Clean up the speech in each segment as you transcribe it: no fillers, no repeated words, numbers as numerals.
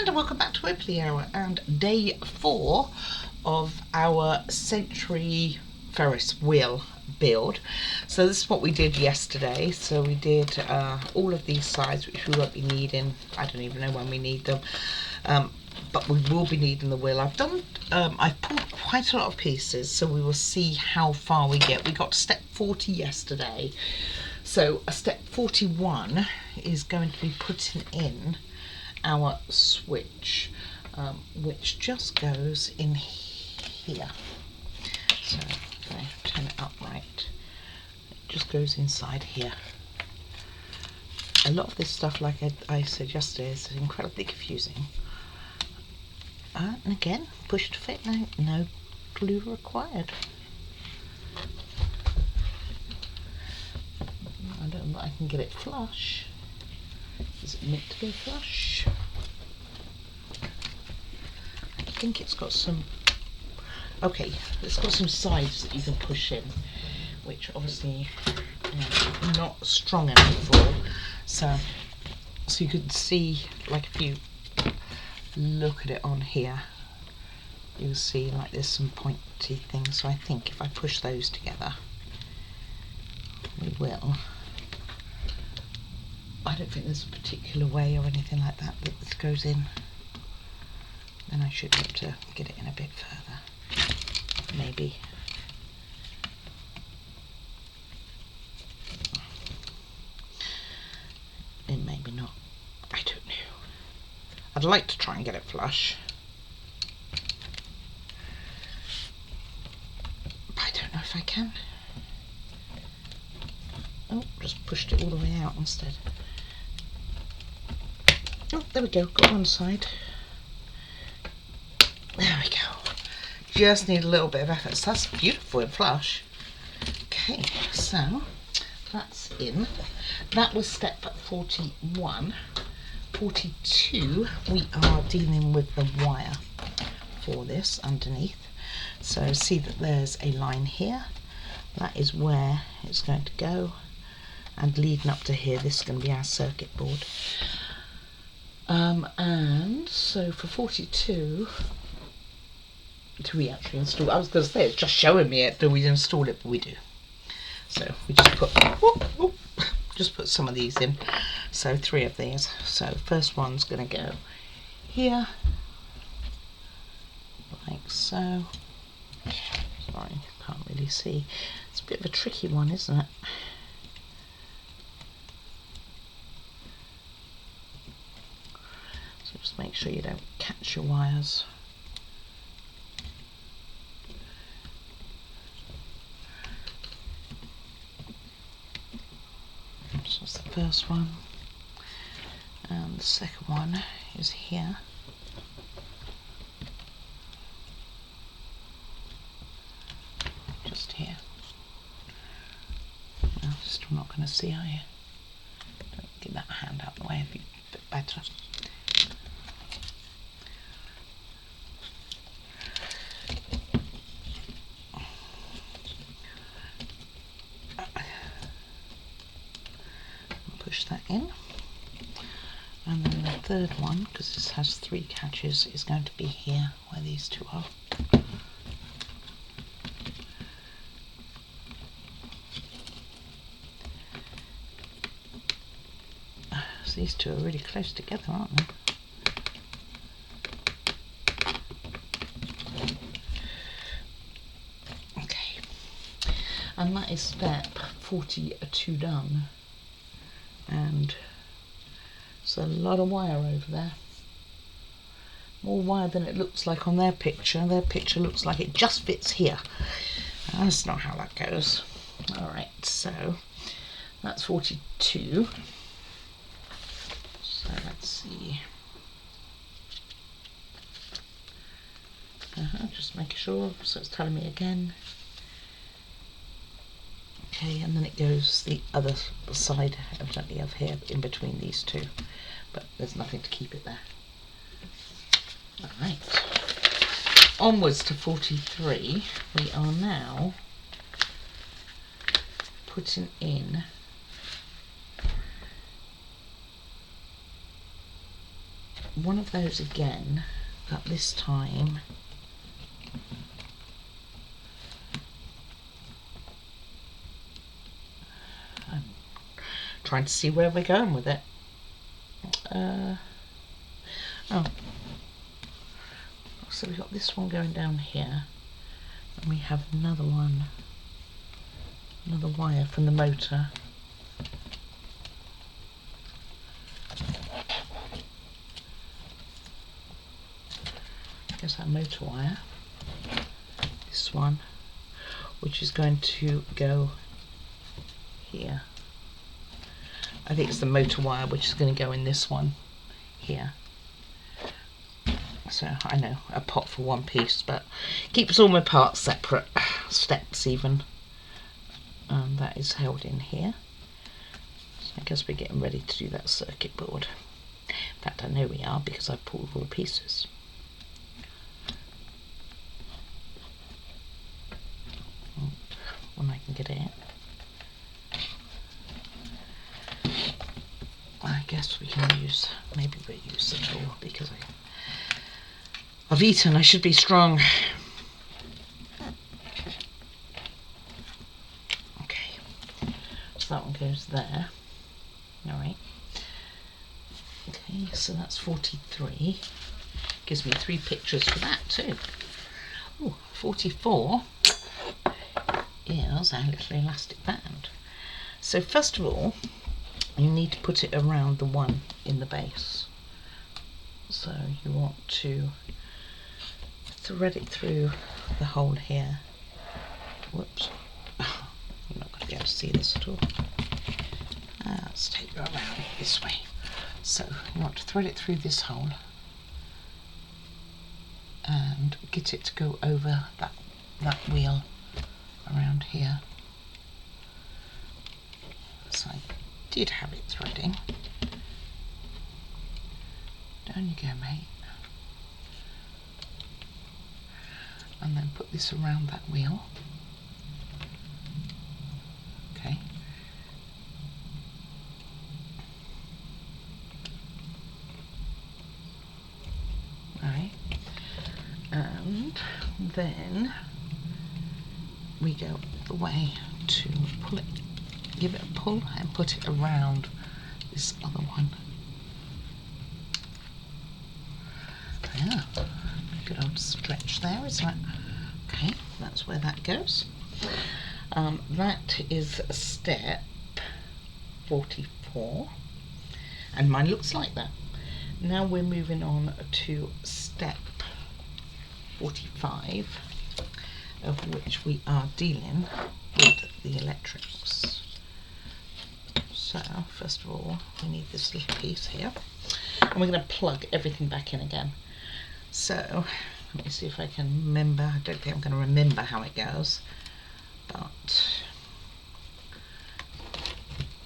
And welcome back to Ripley Hour and day 4 of our Century Ferris Wheel build. So this is what we did yesterday. So we did all of these sides, which we won't be needing. I don't even know when we need them, but we will be needing the wheel. I've pulled quite a lot of pieces, so we will see how far we get. We got to step 40 yesterday, so a step 41 is going to be putting in our switch, which just goes in here. So if I turn it upright, it just goes inside here. A lot of this stuff, like I said yesterday, is incredibly confusing. And again, push to fit, no glue required. I don't know if I can get it flush. Is it meant to go flush? I think it's got some, okay, it's got some sides that you can push in, which obviously not strong enough for. So you can see, like if you look at it on here, you'll see like there's some pointy things. So I think if I push those together, we will. I don't think there's a particular way or anything like that that this goes in. Then I should be able to get it in a bit further, maybe. And maybe not. I don't know. I'd like to try and get it flush, but I don't know if I can. Oh, just pushed it all the way out instead. Oh, there we go, got one side. There we go. Just need a little bit of effort. So that's beautiful and flush. Okay, so that's in. That was step 41. 42, we are dealing with the wire for this underneath. So see that there's a line here. That is where it's going to go. And leading up to here, this is going to be our circuit board. And so for 42, do we actually install? I was going to say it's just showing me it. Do we install it? But we do. So we just put some of these in. So 3 of these. So first one's going to go here, like so. Sorry, can't really see. It's a bit of a tricky one, isn't it? So just make sure you don't catch your wires. So that's the first one. And the second one is here. Just here. Well, still not going to see, are you? Don't get that hand out of the way, it'd be a bit better. Push that in. And then the third one, because this has 3 catches, is going to be here where these 2 are. So these 2 are really close together, aren't they? Okay. And that is step 42 done. And there's a lot of wire over there. More wire than it looks like on their picture. Their picture looks like it just fits here. That's not how that goes. Alright, so that's 42. So let's see. Just making sure. So it's telling me again. Okay, and then it goes the other side, evidently, of here, in between these 2. But there's nothing to keep it there. Alright. Onwards to 43. We are now putting in one of those again, but this time I'm trying to see where we're going with it. Oh, so we've got this one going down here, and we have another one, another wire from the motor. Here's our motor wire, this one, which is going to go here. I think it's the motor wire which is going to go in this one here. So I know, a pot for one piece, but keeps all my parts separate, steps even. That is held in here. So I guess we're getting ready to do that circuit board. In fact, I know we are because I've pulled all the pieces. When I can get it, I guess we can use, maybe we'll use the tool because I've eaten, I should be strong. Okay, so that one goes there. Alright. Okay, so that's 43. Gives me 3 pictures for that too. Oh, 44 is our little elastic band. So first of all, you need to put it around the one in the base. So you want to thread it through the hole here. Whoops. You're not going to be able to see this at all. Let's take it around this way. So you want to thread it through this hole and get it to go over that wheel around here. So I did have it threading. Down you go, mate. And then put this around that wheel. Okay. Alright. And then we go the way to pull it, give it a pull and put it around this other one. Yeah, good old stretch there, isn't it? Okay, that's where that goes. That is step 44, and mine looks like that. Now we're moving on to step 45, of which we are dealing with the electrics. So first of all, we need this little piece here, and we're going to plug everything back in again. So let me see if I can remember. I don't think I'm going to remember how it goes, but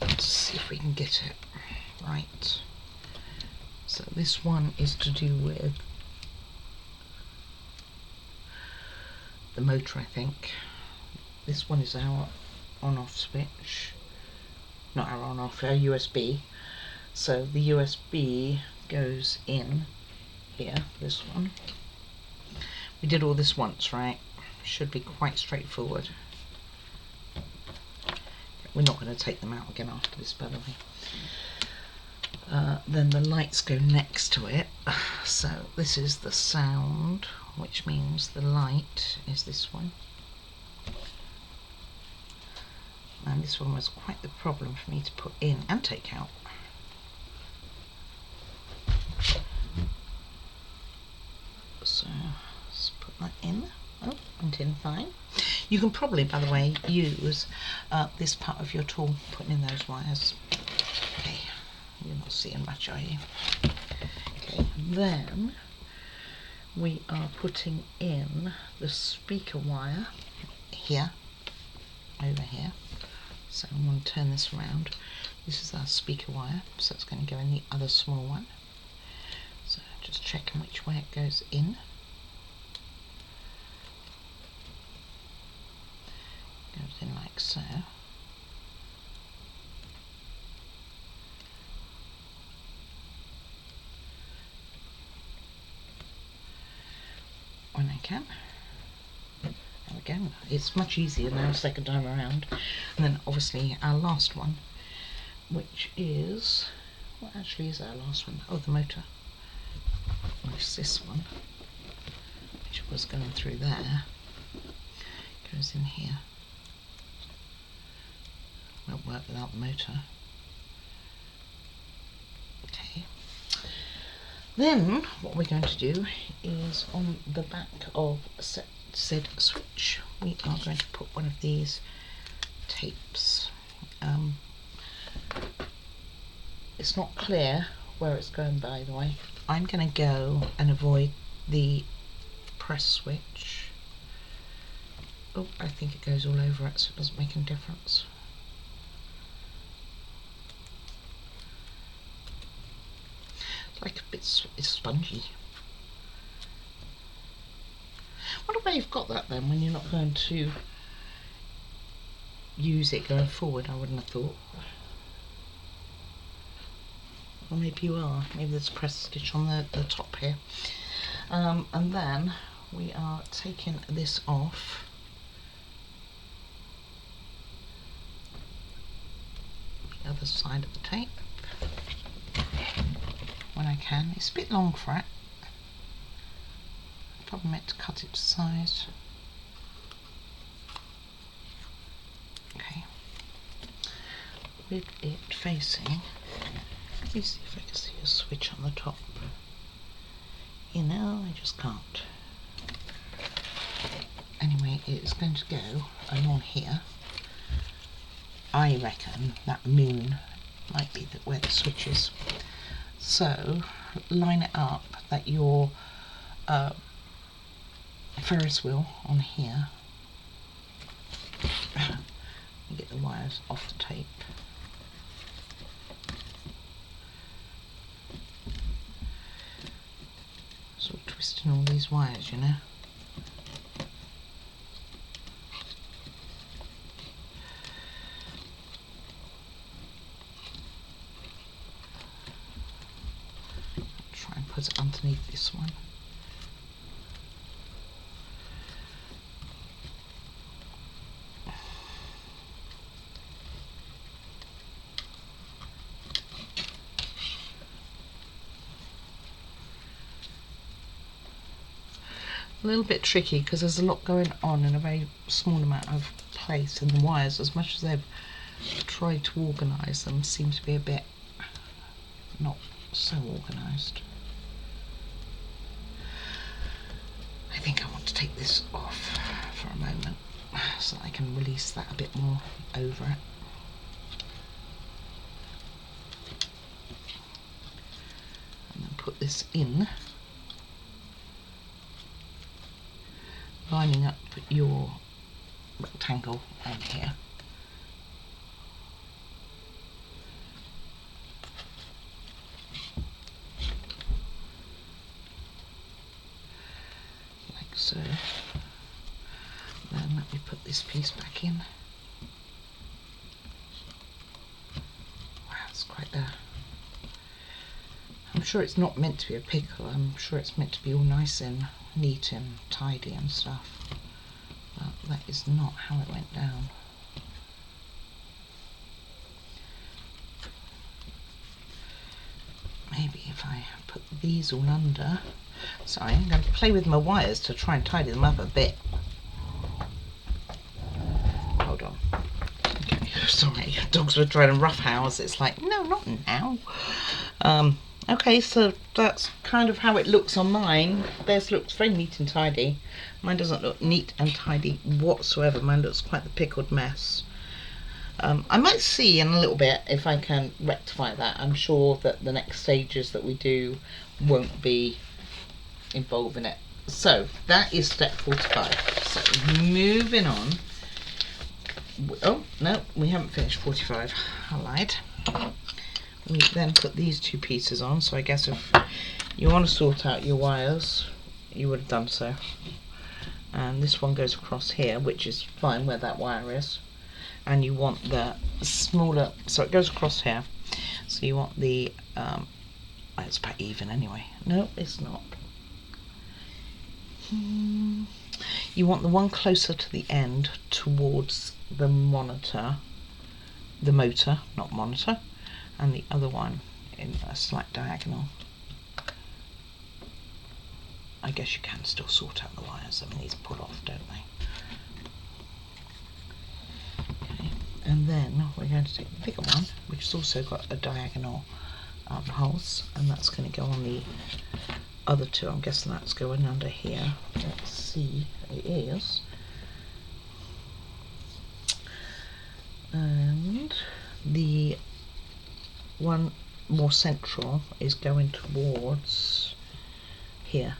let's see if we can get it right. So this one is to do with the motor, I think. This one is our on-off switch, not our on-off, our USB. So the USB goes in here, this one. We did all this once, right? Should be quite straightforward. We're not going to take them out again after this, by the way. Then the lights go next to it. So this is the sound, which means the light is this one. And this one was quite the problem for me to put in and take out. So let's put that in. Oh, went in fine. You can probably, by the way, use this part of your tool, putting in those wires. Okay, you're not seeing much, are you? Okay, then we are putting in the speaker wire here, over here. So I'm going to turn this around. This is our speaker wire, so it's going to go in the other small one. So just checking which way it goes in. Goes in like so. can. There we go. It's much easier now, second time around. And then obviously our last one, which is, what actually is our last one? Oh, the motor. It's this one, which was going through there, goes in here. Won't work without the motor. Okay. Then what we're going to do is on the back of said switch, we are going to put one of these tapes. It's not clear where it's going, by the way. I'm going to go and avoid the press switch. Oh, I think it goes all over it, so it doesn't make any difference. It's like a bit, it's spongy. I wonder where you've got that then, when you're not going to use it going forward. I wouldn't have thought. Or maybe you are. Maybe there's a press stitch on the top here. And then we are taking this off. The other side of the tape. When I can. It's a bit long for it. Probably meant to cut it to size. Okay. With it facing. Let me see if I can see a switch on the top. You know, I just can't. Anyway, it's going to go along here. I reckon that moon might be where the switch is. So, line it up that your Ferris wheel on here. You get the wires off the tape. Sort of twisting all these wires, you know. Try and put it underneath this one. A little bit tricky because there's a lot going on in a very small amount of place, and the wires, as much as they've tried to organise them, seem to be a bit not so organised. I think I want to take this off for a moment so I can release that a bit more over it. And then put this in, lining up your rectangle over here. Like so. Then let me put this piece back in. Wow, it's quite there. I'm sure it's not meant to be a pickle. I'm sure it's meant to be all nice and neat and tidy and stuff, but that is not how it went down. Maybe if I put these all under. Sorry, I'm going to play with my wires to try and tidy them up a bit. Hold on. Okay, sorry, dogs were trying to roughhouse. It's like, no, not now. Okay, so that's kind of how it looks on mine. Theirs looks very neat and tidy. Mine doesn't look neat and tidy whatsoever. Mine looks quite the pickled mess. I might see in a little bit if I can rectify that. I'm sure that the next stages that we do won't be involving it. So that is step 45. So moving on. Oh, no, we haven't finished 45. I lied. We then put these two pieces on, so I guess if you want to sort out your wires, you would have done so. And this one goes across here, which is fine where that wire is. And you want the smaller, so it goes across here. So you want the, it's about even anyway. No, it's not. You want the one closer to the end towards the motor, not monitor, and the other one in a slight diagonal. I guess you can still sort out the wires. I mean, these pull off, don't they? Okay. And then we're going to take the bigger one, which has also got a diagonal holes, and that's going to go on the other two. I'm guessing that's going under here. Let's see, it is. And the one more central is going towards here,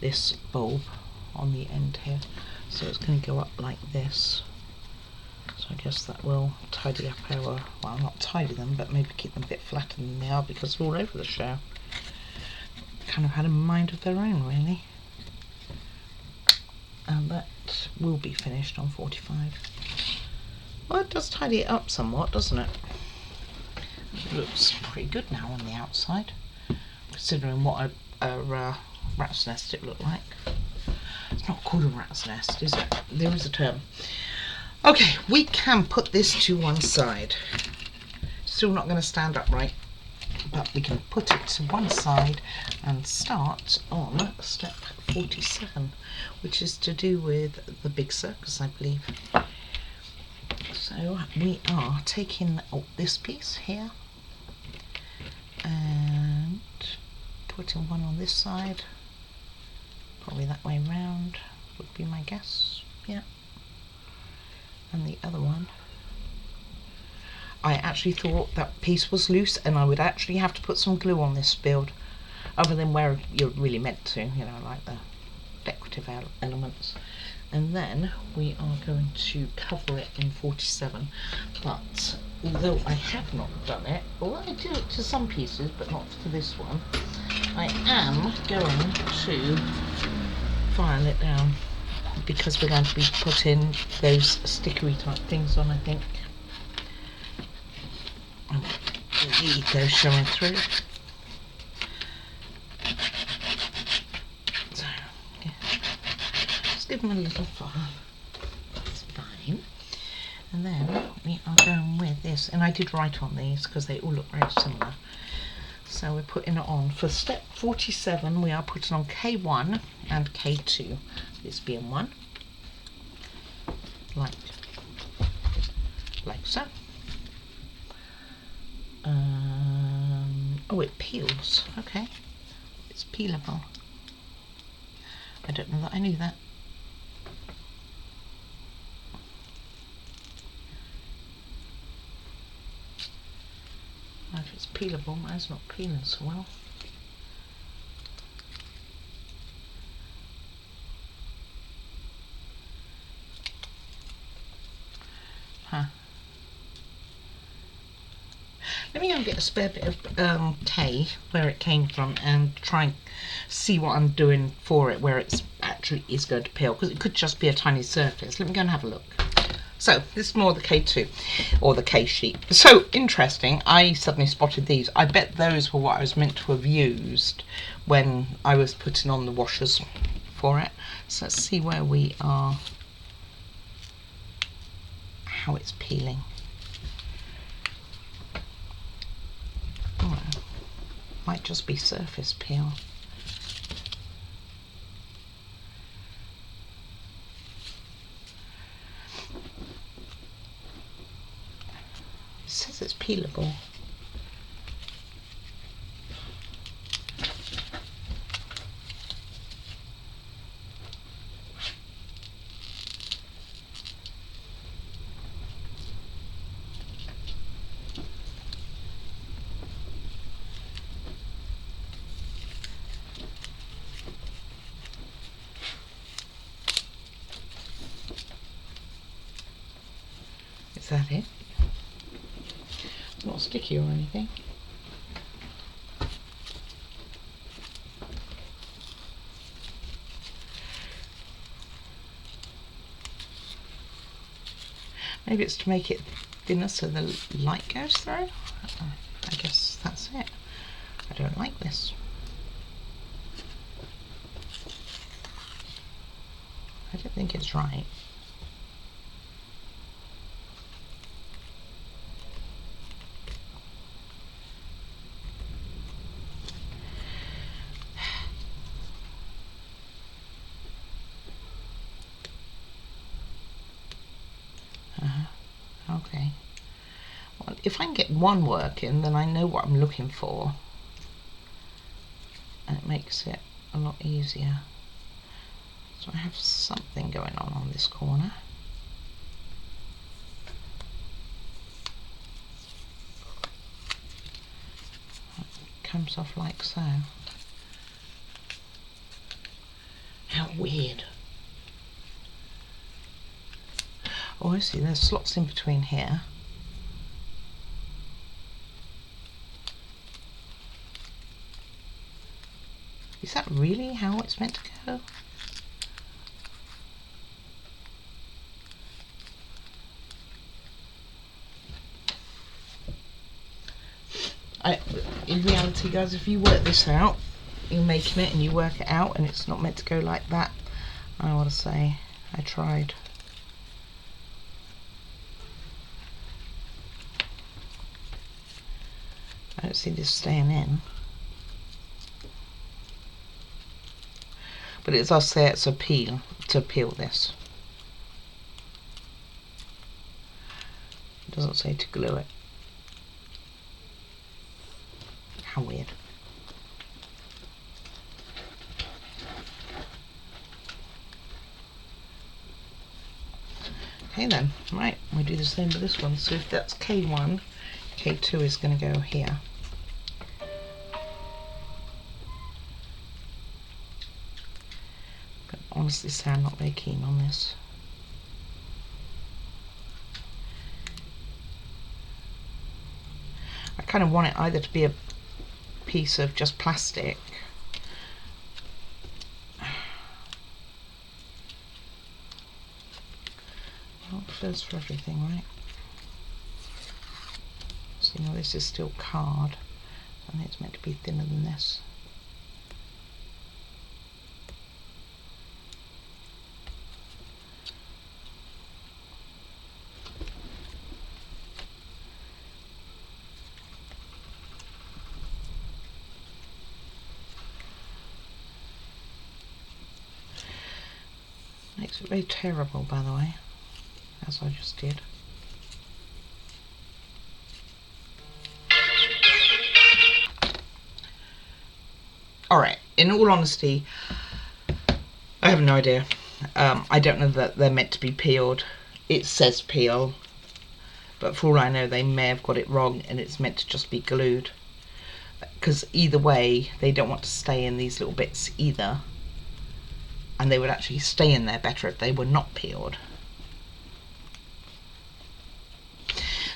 this bulb on the end here, so it's going to go up like this. So I guess that will tidy up our, well, not tidy them, but maybe keep them a bit flatter than they are, because they're all over the show. Kind of had a mind of their own, really. And that will be finished on 45. Well, it does tidy it up somewhat, doesn't it? It looks pretty good now on the outside, considering what a rat's nest it looked like. It's not called a rat's nest, is it? There is a term. Okay, we can put this to one side. Still not going to stand upright, but we can put it to one side and start on step 47, which is to do with the big circus, I believe. So we are taking this piece here and putting one on this side, probably that way round would be my guess, yeah. And the other one, I actually thought that piece was loose and I would actually have to put some glue on this build, other than where you're really meant to, you know, like the decorative elements. And then we are going to cover it in 47, but although I have not done it, although I do it to some pieces but not for this one, I am going to file it down, because we're going to be putting those stickery type things on, I think. And the eco showing through. So, yeah. Just give them a little file. That's fine. And then we are going with this, and I did write on these because they all look very similar. So we're putting it on for step 47. We are putting on K1 and K2. This being 1, like so. Oh, it peels. Okay, it's peelable. I don't know that I knew that. Well, if it's peelable, mine's not peeling so well. Huh. Let me go and get a spare bit of K, where it came from, and try and see what I'm doing for it, where it's actually is going to peel, because it could just be a tiny surface. Let me go and have a look. So this is more the K2, or the K sheet. So interesting, I suddenly spotted these. I bet those were what I was meant to have used when I was putting on the washers for it. So let's see where we are, how it's peeling. Oh, might just be surface peel. It says it's peelable. Is that it? It's not sticky or anything. Maybe it's to make it thinner so the light goes through. I guess that's it. I don't like this. I don't think it's right. Okay. Well, if I can get one working, then I know what I'm looking for. And it makes it a lot easier. So I have something going on this corner. It comes off like so. How weird. Oh, I see, there's slots in between here. Is that really how it's meant to go? In reality, guys, if you work this out, you're making it and you work it out and it's not meant to go like that, I want to say I tried. I don't see this staying in. But it does say it's a peel, to peel this. It doesn't say to glue it. How weird. Okay then, right, we do the same with this one. So if that's K1, K2 is going to go here. But honestly, say I'm not very keen on this. I kind of want it either to be a piece of just plastic not first for everything, right? So you know, this is still card and it's meant to be thinner than this. Makes it very terrible, by the way, as I just did. Alright, in all honesty, I have no idea. I don't know that they're meant to be peeled. It says peel, but for all I know, they may have got it wrong and it's meant to just be glued. Because either way, they don't want to stay in these little bits either. And they would actually stay in there better if they were not peeled.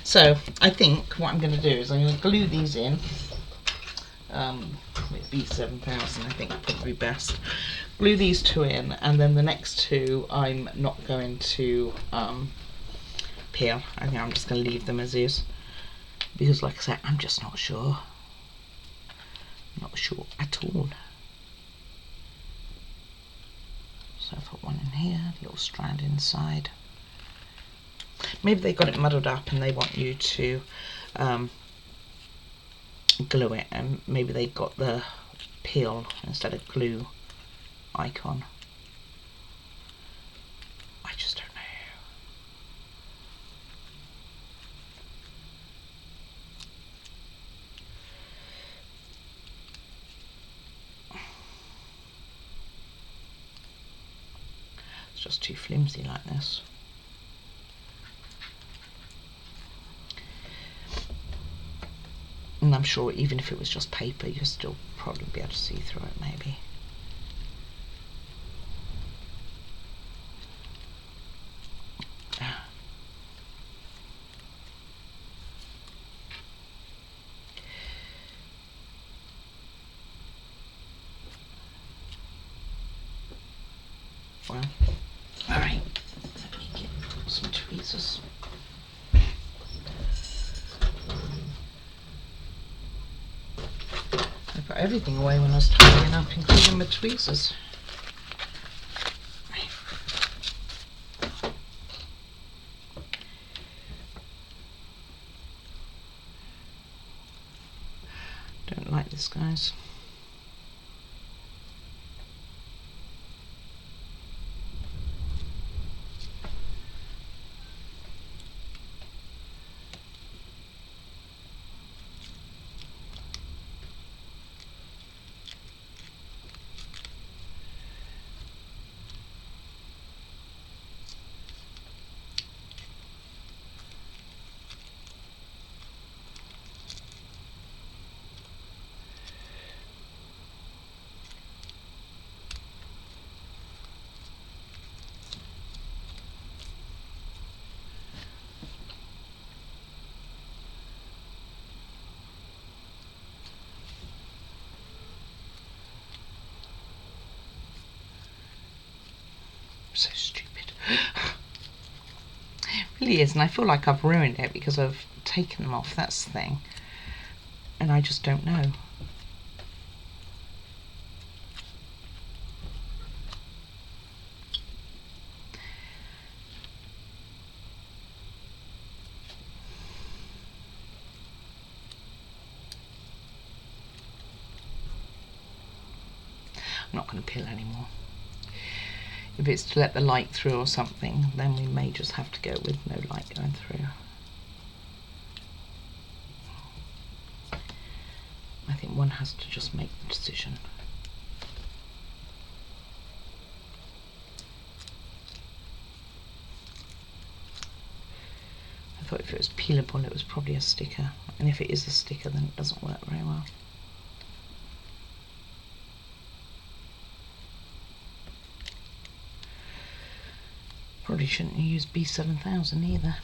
So I think what I'm going to do is I'm going to glue these in with B7000, I think would probably be best. Glue these two in, and then the next two I'm not going to peel. I think I'm just going to leave them as is, because like I said, I'm just not sure. Not sure at all. So I put one in here, a little strand inside. Maybe they got it muddled up and they want you to glue it, and maybe they got the peel instead of glue icon. I just don't know. It's just too flimsy like this. And I'm sure even if it was just paper, you'd still probably be able to see through it, maybe. Well, alright, let me get some tweezers. I put everything away when I was tidying up, including my tweezers. guys. So stupid. It really is, and I feel like I've ruined it because I've taken them off. That's the thing. And I just don't know. I'm not going to peel anymore. If it's to let the light through or something, then we may just have to go with no light going through. I think one has to just make the decision. I thought if it was peelable it was probably a sticker, and if it is a sticker then it doesn't work very well. Probably shouldn't use B7000 either.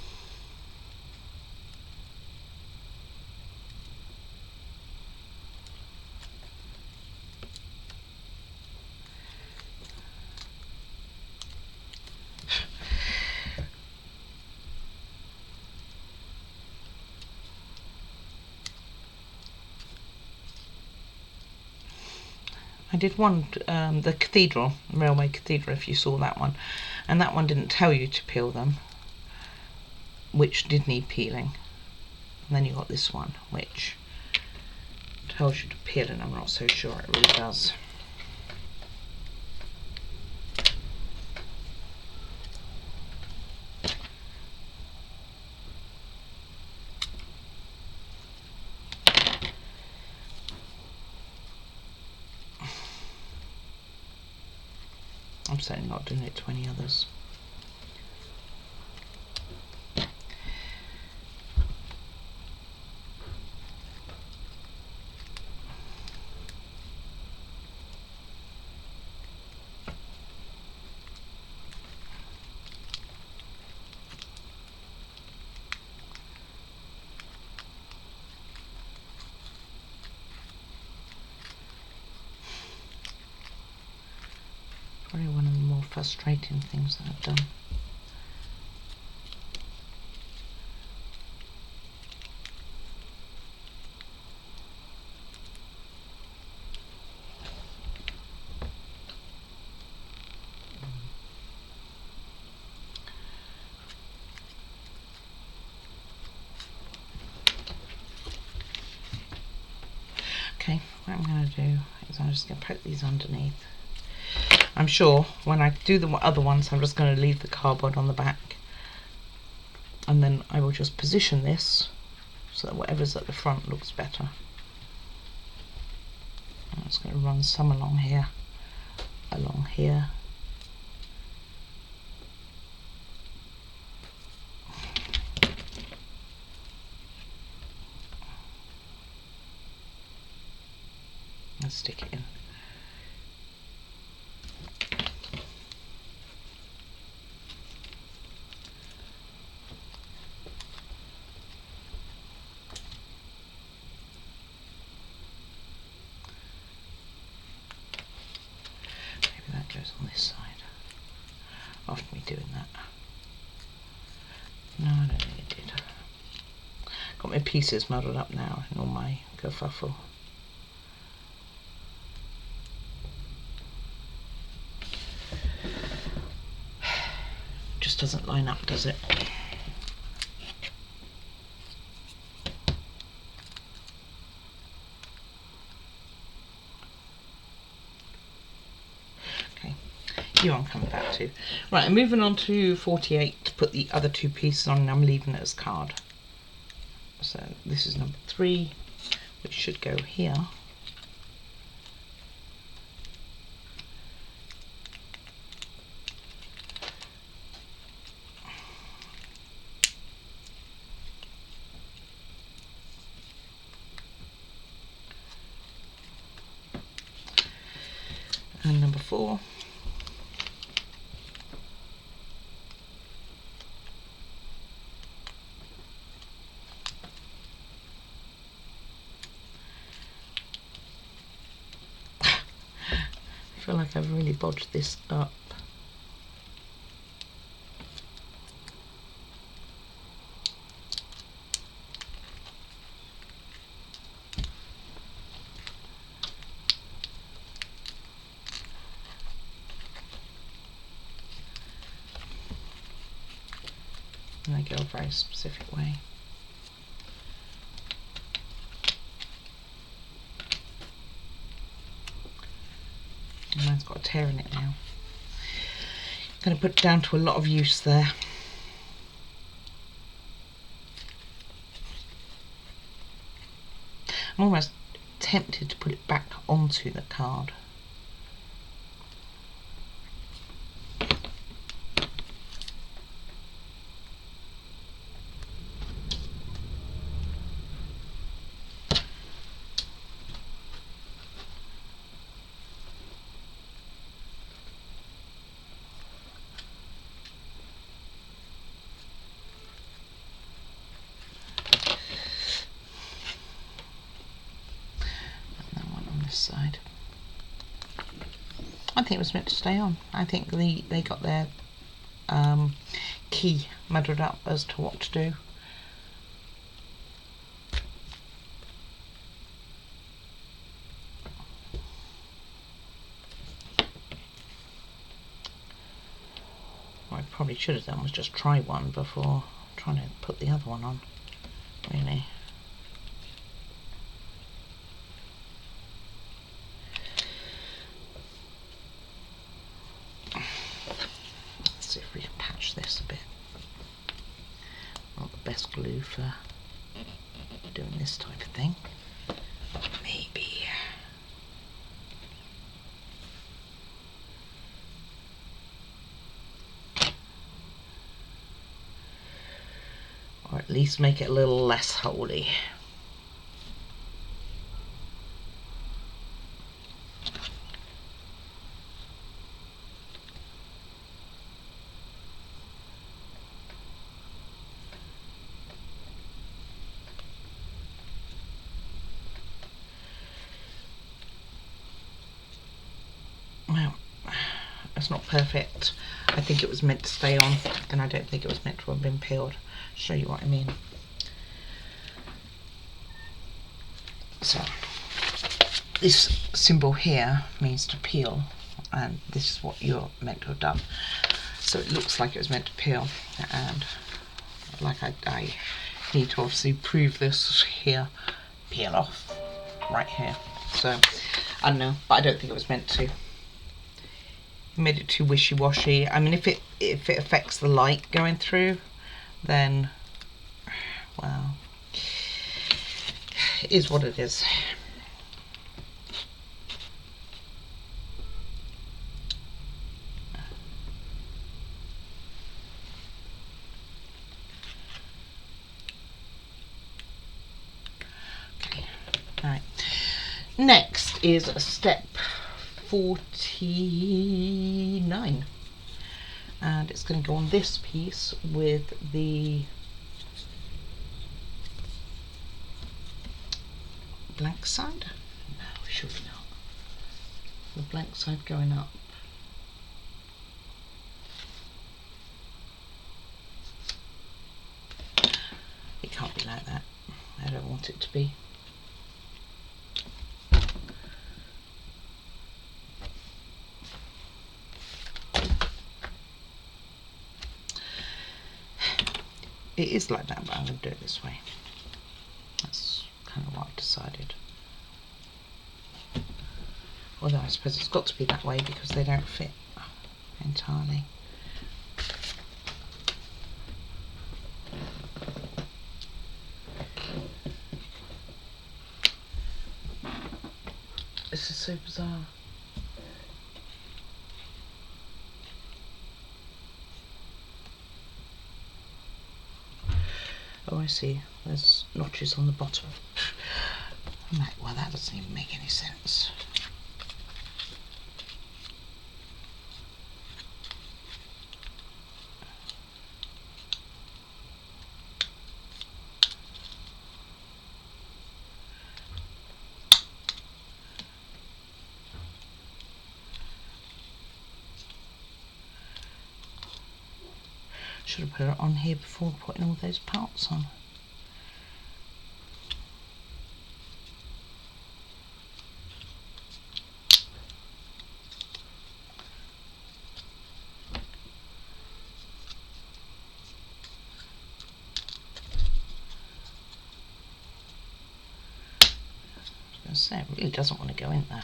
I did one, the cathedral, Railway Cathedral, if you saw that one, and that one didn't tell you to peel them, which did need peeling. And then you got this one, which tells you to peel, and I'm not so sure it really does. I'm certainly not doing it to any others. Probably one of the more frustrating things that I've done. Okay, what I'm going to do is I'm just going to poke these underneath. I'm sure when I do the other ones I'm just going to leave the cardboard on the back, and then I will just position this so that whatever's at the front looks better. I'm just going to run some along here, and stick it in. Goes on this side after me doing that. No, I don't think it did. Got my pieces muddled up now in all my kerfuffle. Just doesn't line up, does it? you I'm coming back to. Right, I'm moving on to 48 to put the other two pieces on, and I'm leaving it as card. So this is number 3, which should go here. And number 4. I feel like I've really bodged this up. And I go a very specific way. Mine's got a tear in it now. I'm going to put it down to a lot of use there. I'm almost tempted to put it back onto the card. Side. I think it was meant to stay on. I think they got their key muddled up as to what to do. What I probably should have done was just try one before trying to put the other one on, really. See if we can patch this a bit. Not the best glue for doing this type of thing. Maybe. Or at least make it a little less holy. Well, it's not perfect. I think it was meant to stay on, and I don't think it was meant to have been peeled. Show you what I mean. So this symbol here means to peel, and this is what you're meant to have done. So it looks like it was meant to peel, and like I need to obviously prove this here. Peel off right here. So I don't know, but I don't think it was meant to. Made it too wishy-washy. I mean, if it affects the light going through, then well, it is what it is. Okay, all right. Next is step 49, and it's going to go on this piece with the blank side. No, surely not. The blank side going up. It can't be like that. I don't want it to be. It is like that, but I'm going to do it this way. That's kind of what I've decided. Although I suppose it's got to be that way because they don't fit. entirely. This is so bizarre. Oh, I see. There's notches on the bottom. Well, that doesn't even make any sense. Should have put it on here before putting all those parts on. I was going to say, it really doesn't want to go in there.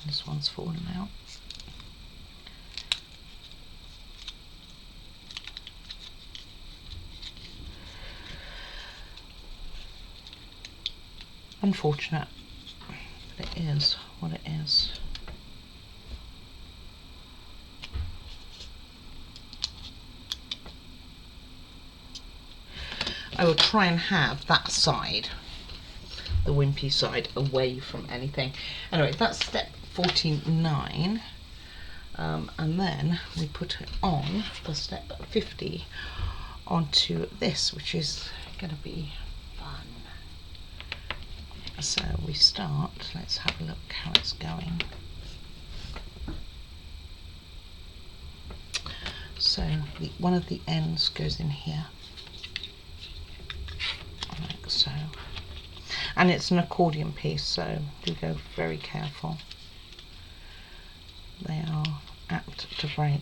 This one's fallen out. Unfortunate, but it is what it is. I will try and have that side, the wimpy side, away from anything. Anyway, that's step 49, and then we put it on for step 50 onto this, which is going to be fun. So we start, let's have a look how it's going. So one of the ends goes in here, like so. And it's an accordion piece, so do go very careful. They are apt to break.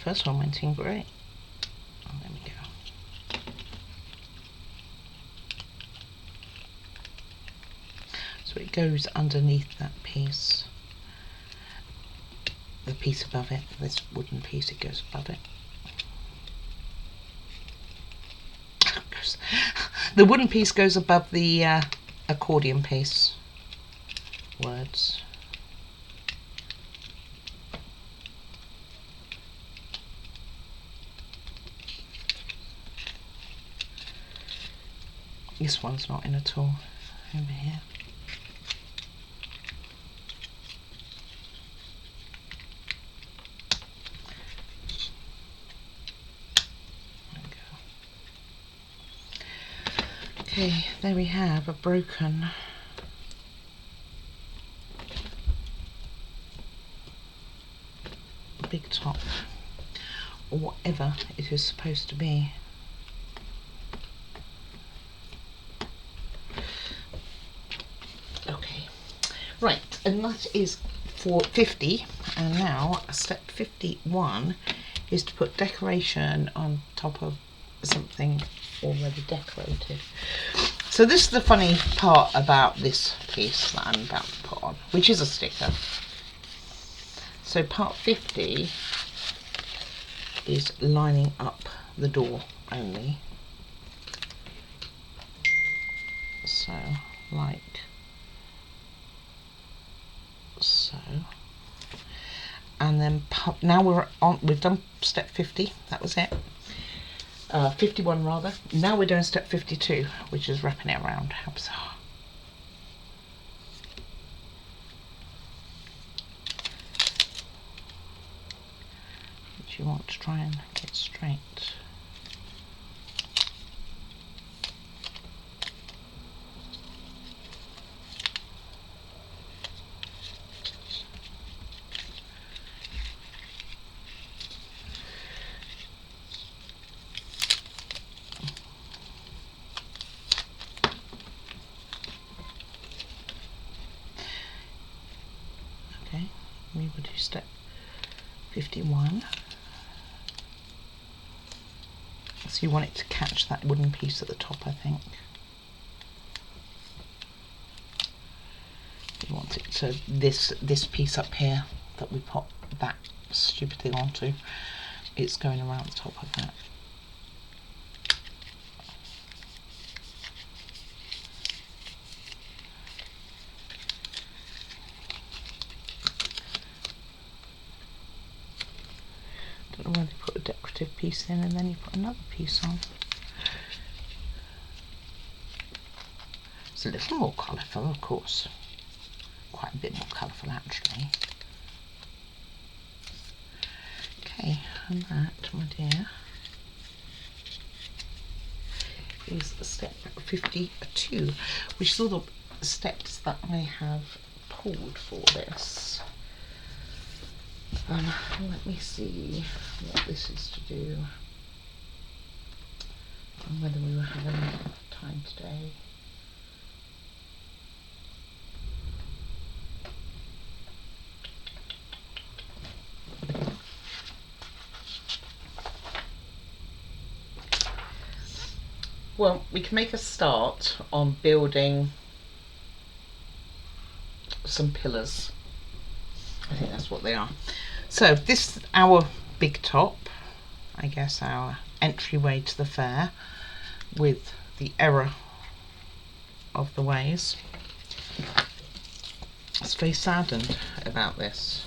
First one went in great. Oh, there we go. So it goes underneath that piece. The piece above it, this wooden piece, it goes above it. The wooden piece goes above the accordion piece. Words. This one's not in at all, over here. Okay, there we have a broken big top, or whatever it is supposed to be. Okay, right, and that is for 50, and now step 51 is to put decoration on top of something already decorated. So this is the funny part about this piece that I'm about to put on, which is a sticker. So part 50 is lining up the door only. So like so. And then now we've done step 50, that was it. 51 rather. Now we're doing step 52, which is wrapping it around. How bizarre. Which you want to try and get straight. we will do step 51. So you want it to catch that wooden piece at the top, I think. You want it to, this piece up here that we put that stupid thing onto, it's going around the top of that. Don't know why they put a decorative piece in and then you put another piece on. It's a little more colourful, of course. Quite a bit more colourful actually. Okay, and that, my dear, is step 52, which is all the steps that I have pulled for this. Let me see what this is to do and whether we will have any time today. Well, we can make a start on building some pillars. I think that's what they are. So this is our big top, I guess our entryway to the fair, with the error of the ways. I was very saddened about this.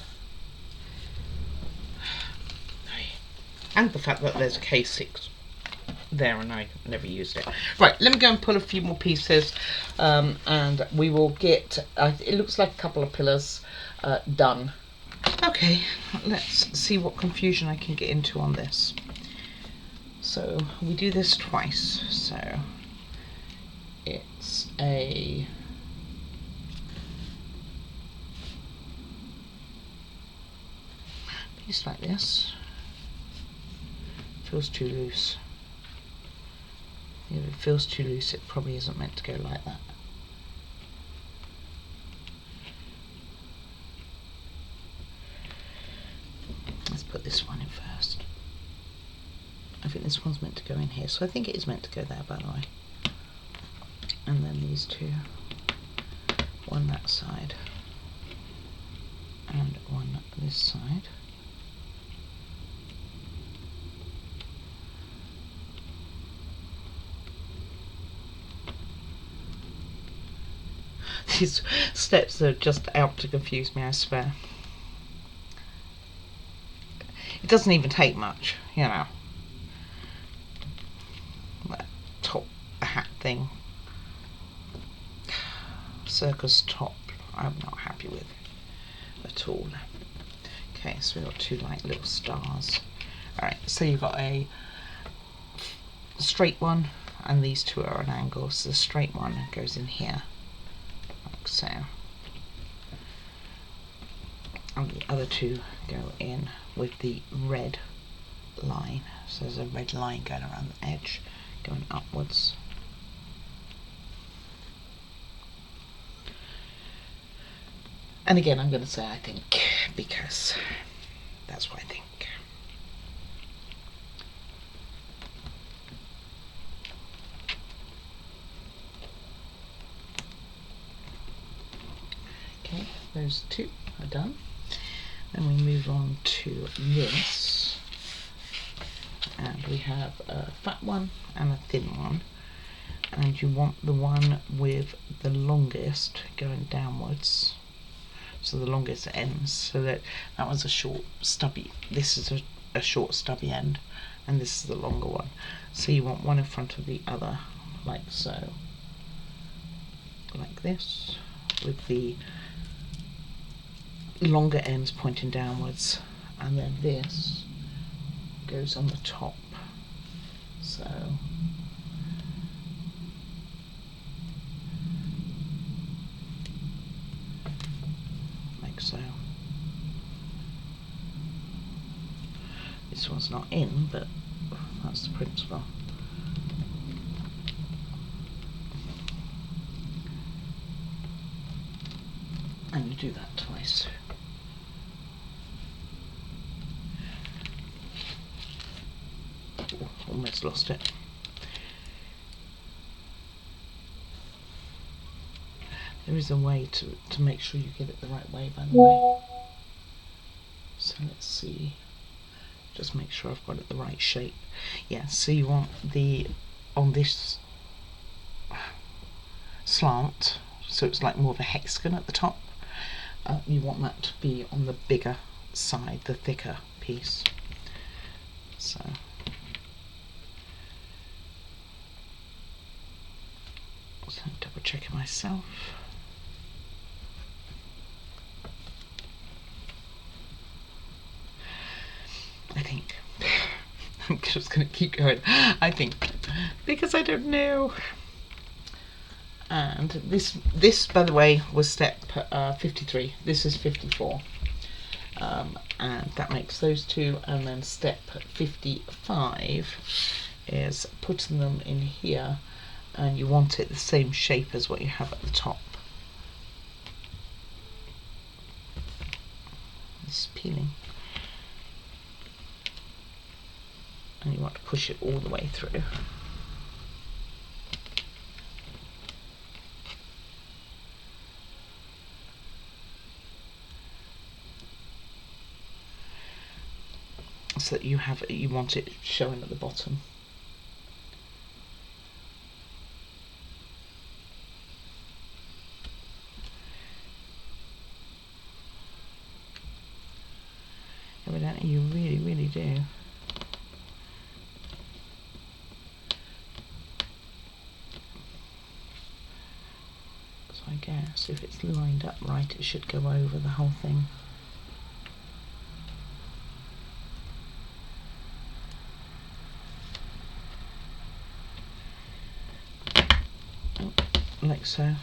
And the fact that there's a K6 there and I never used it. Right, let me go and pull a few more pieces and we will get, it looks like a couple of pillars done. Okay, let's see what confusion I can get into on this. So we do this twice, so it's a piece like this. Feels too loose. If it feels too loose, it probably isn't meant to go like that. Let's put this one in first. I think this one's meant to go in here, so I think it is meant to go there, by the way. And then these two, one that side and one this side. These steps are just out to confuse me, I swear. It doesn't even take much, you know. That top hat thing. Circus top, I'm not happy with at all. Okay, so we've got two like little stars. Alright, so you've got a straight one and these two are an angle. So the straight one goes in here. So, and the other two go in with the red line. So there's a red line going around the edge, going upwards. And again, I'm going to say I think, because that's what I think. Okay, those two are done. Then we move on to this, and we have a fat one and a thin one, and you want the one with the longest going downwards, so the longest ends, so that one's a short stubby, this is a short stubby end, and this is the longer one. So you want one in front of the other, like so, like this, with the longer ends pointing downwards, and then this goes on the top, so like so. This one's not in, but that's the principle. And you do that twice. just lost it. There is a way to make sure you get it the right way, by the way. So let's see. Just make sure I've got it the right shape. Yeah, so you want on this slant, so it's like more of a hexagon at the top. You want that to be on the bigger side, the thicker piece. So double check it myself. I think I'm just going to keep going. I think, because I don't know. And this by the way was step 53. This is 54. And that makes those two, and then step 55 is putting them in here, and you want it the same shape as what you have at the top. It's peeling, and you want to push it all the way through. So that you want it showing at the bottom. Evidently you really do. So I guess if it's lined up right, it should go over the whole thing. Like so.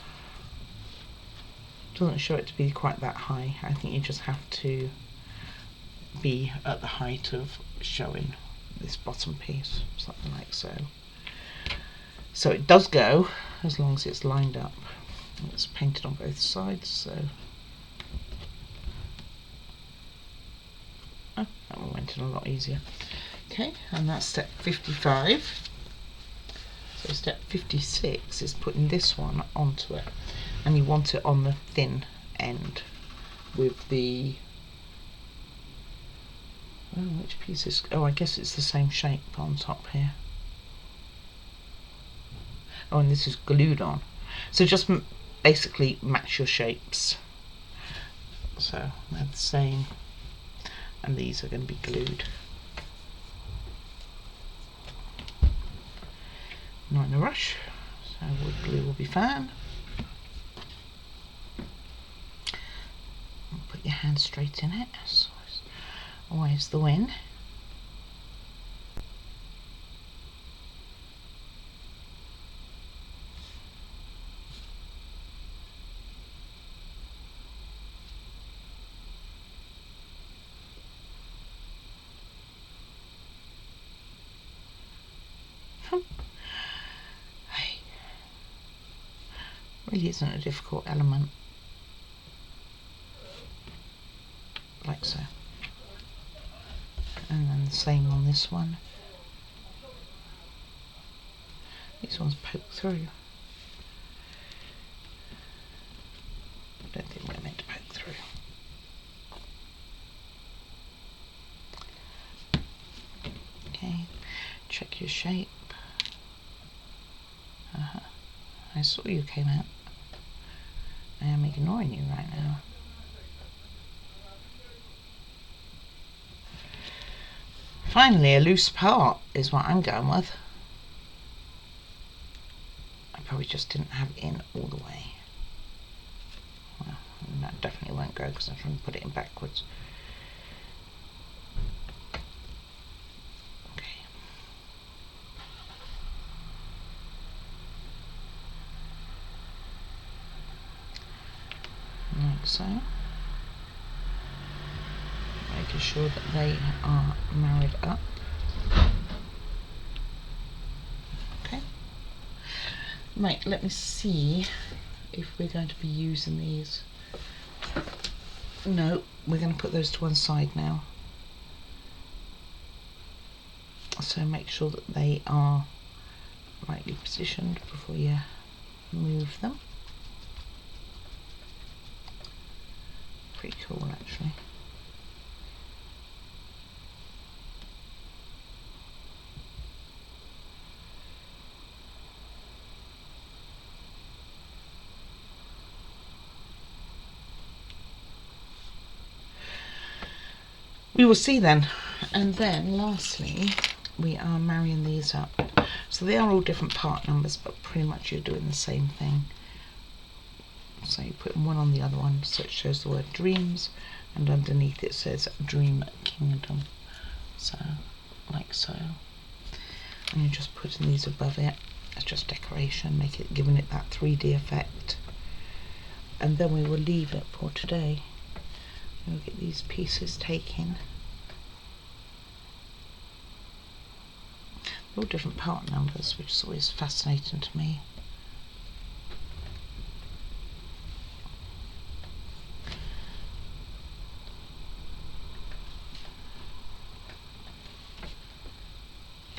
Doesn't show it to be quite that high. I think you just have to be at the height of showing this bottom piece, something like so. So it does go as long as it's lined up. It's painted on both sides, so that one went in a lot easier. Okay, and that's step 55. So step 56 is putting this one onto it, and you want it on the thin end with the, oh, which piece is, oh, I guess it's the same shape on top here. Oh, and this is glued on. So just basically match your shapes. So they're the same, and these are going to be glued. Not in a rush, so wood glue will be fine. Put your hand straight in it, so it's always the win. Really isn't a difficult element, like so. And then the same on this one. These ones poke through. I don't think we're meant to poke through. Okay, check your shape. I saw you came out. I am ignoring you right now. Finally, a loose part is what I'm going with. I probably just didn't have it in all the way. Well, that definitely won't go because I'm trying to put it in backwards. Okay. Like so. Making sure that they are married up. Okay. Right, let me see if we're going to be using these. No, we're going to put those to one side now. So make sure that they are rightly positioned before you move them. Pretty cool actually. We will see then. And then lastly, we are marrying these up. So they are all different part numbers, but pretty much you're doing the same thing. So you're putting one on the other one, so it shows the word dreams, and underneath it says Dream Kingdom. So, like so. And you're just putting these above it. It's just decoration, giving it that 3D effect. And then we will leave it for today. We'll get these pieces taken. They're all different part numbers, which is always fascinating to me.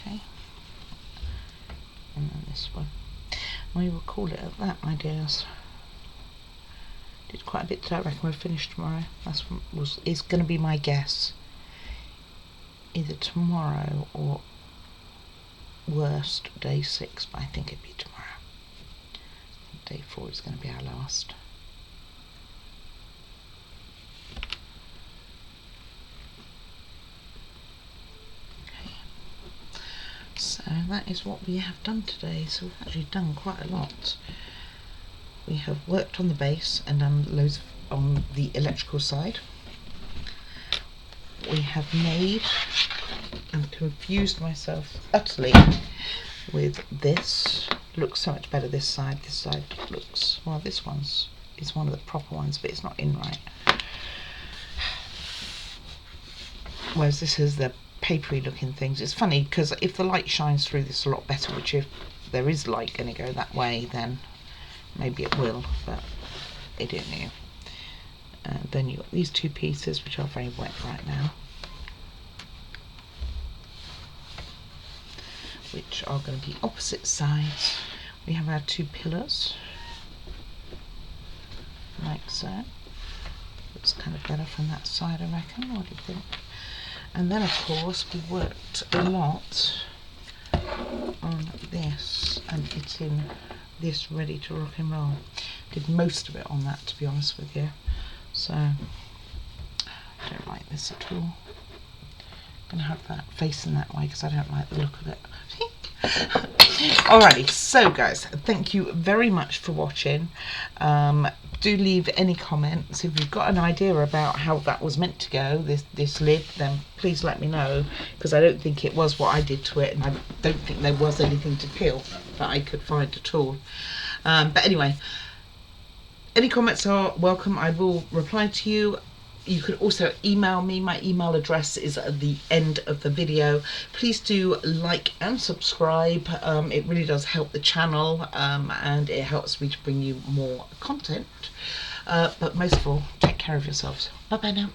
Okay. And then this one. We will call it at that, my dears. Did quite a bit today. I reckon we'll finish tomorrow. Is going to be my guess. Either tomorrow or worst day 6, but I think it'd be tomorrow. Day 4 is going to be our last. Okay. So that is what we have done today. So we've actually done quite a lot. We have worked on the base and done loads on the electrical side. We have made and confused myself utterly with this. Looks so much better this side. This side looks, well, this one's is one of the proper ones, but it's not in right. Whereas this is the papery looking things. It's funny because if the light shines through this a lot better, which if there is light going to go that way, then maybe it will, but I don't know. Then you've got these two pieces which are very wet right now, which are going to be opposite sides. We have our two pillars, like so. Looks kind of better from that side, I reckon. What do you think? And then, of course, we worked a lot on this and getting this ready to rock and roll. Did most of it on that, to be honest with you. So, I don't like this at all. I'm going to have that facing that way because I don't like the look of it. Alrighty, so guys, thank you very much for watching. Do leave any comments. If you've got an idea about how that was meant to go, this lid, then please let me know, because I don't think it was what I did to it, and I don't think there was anything to peel that I could find at all. But anyway, any comments are welcome. I will reply to you. You can also email me. My email address is at the end of the video. Please do like and subscribe. It really does help the channel, and it helps me to bring you more content. But most of all, take care of yourselves. Bye bye now.